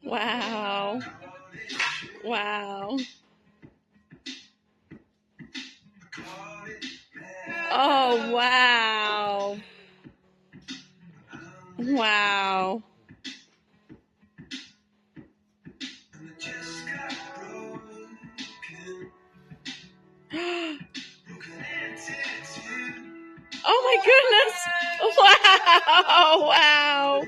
Wow. Wow. Oh, wow. Wow. Oh my goodness. Wow. Wow.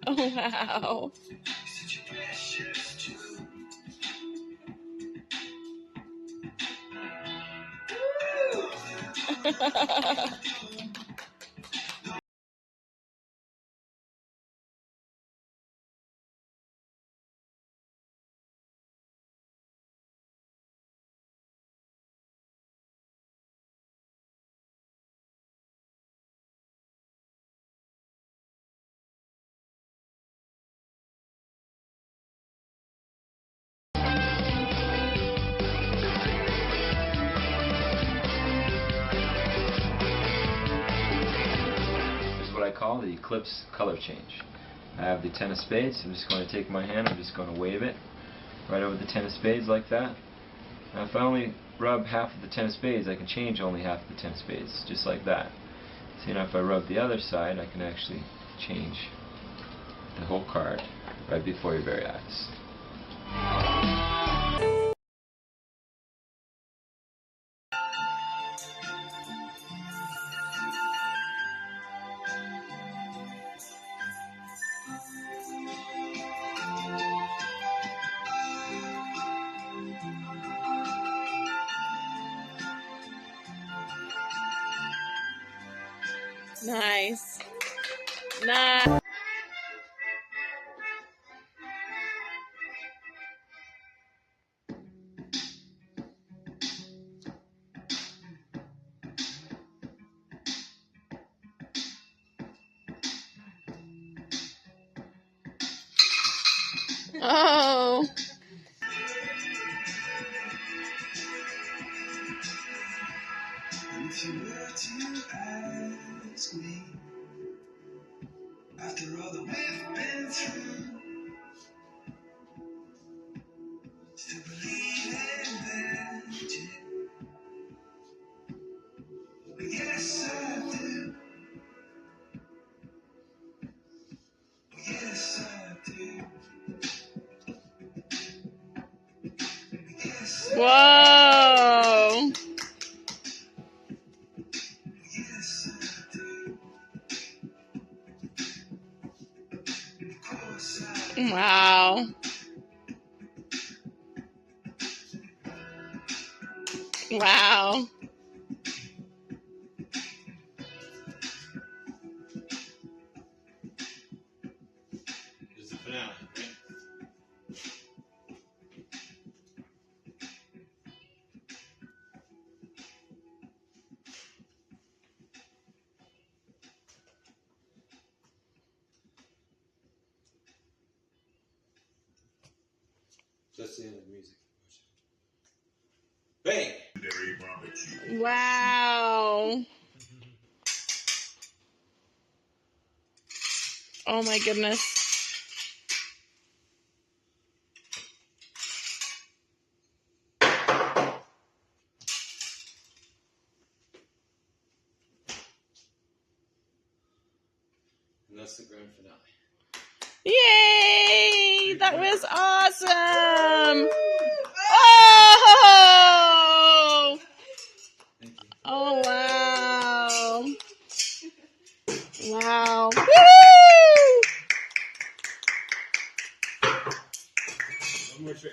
Oh, wow. What I call the eclipse color change. I have the 10 of spades. I'm just going to take my hand, I'm just going to wave it right over the 10 of spades like that. Now if I only rub half of the 10 of spades, I can change only half of the 10 of spades, just like that. See, now if I rub the other side, I can actually change the whole card right before your very eyes. Nice. Nice. Oh. If you were to ask me, after all that we've been through, still believe in magic? Yes, I do. Yes, I do. Yes, Whoa. yes, I do. Of course I do. Wow. Wow. It's the finale, right? That's the end of the music. Bang! Wow. Oh my goodness. And that's the grand finale. Yay! That was awesome. Oh! Thank you. Oh, wow. Wow. Woo! One more trick.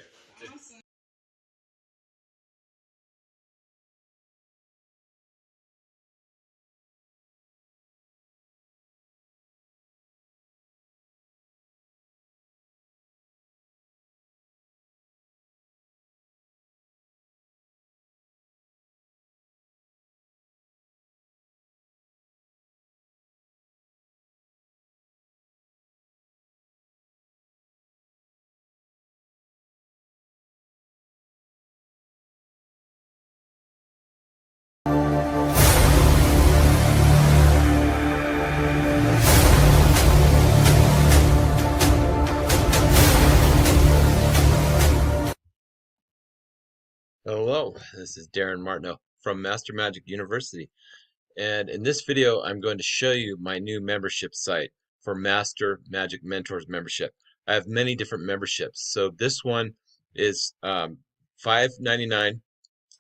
Hello, this is Darin Martineau from Master Magic University, and in this video I'm going to show you my new membership site for Master Magic Mentors membership. I have many different memberships, so this one is $5.99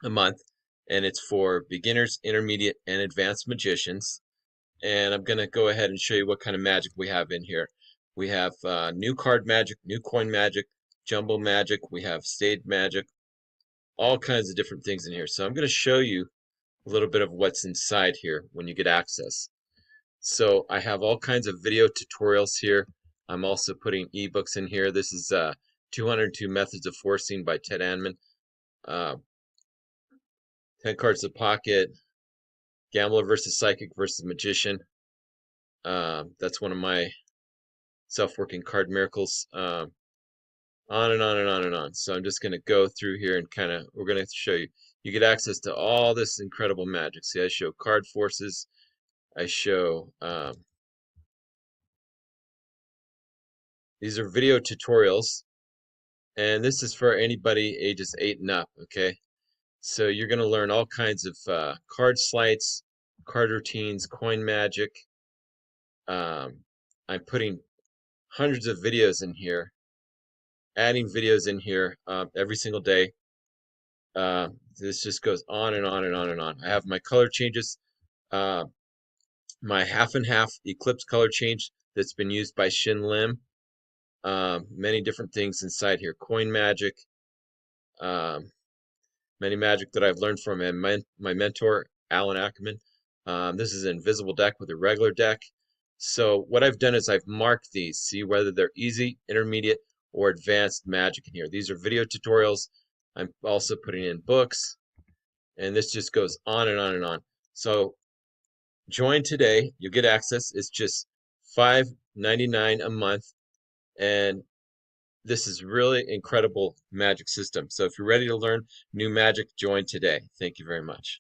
a month, and it's for beginners, intermediate, and advanced magicians. And I'm going to go ahead and show you what kind of magic we have in here. We have new card magic, new coin magic, jumbo magic, we have stage magic, all kinds of different things in here. So I'm going to show you a little bit of what's inside here when you get access. So I have all kinds of video tutorials here. I'm also putting ebooks in here. This is 202 Methods of Forcing by Ted Anman. 10 Cards of Pocket, Gambler versus Psychic versus Magician. That's one of my self-working card miracles. On and on and on and on. So I'm just going to go through here and we're going to show you. You get access to all this incredible magic. See, I show card forces. I show, these are video tutorials. And this is for anybody ages 8 and up, okay? So you're going to learn all kinds of card sleights, card routines, coin magic. I'm putting hundreds of videos in here, adding videos in here every single day. This just goes on and on and on and on. I have my color changes, my half and half eclipse color change that's been used by Shin Lim. Many different things inside here. Coin magic, many magic that I've learned from my mentor, Alan Ackerman. This is an invisible deck with a regular deck. So what I've done is I've marked these, see whether they're easy, intermediate, or advanced magic in here. These are video tutorials. I'm also putting in books, and this just goes on and on and on. So join today. You'll get access. It's just $5.99 a month, and this is really incredible magic system. So if you're ready to learn new magic, join today. Thank you very much.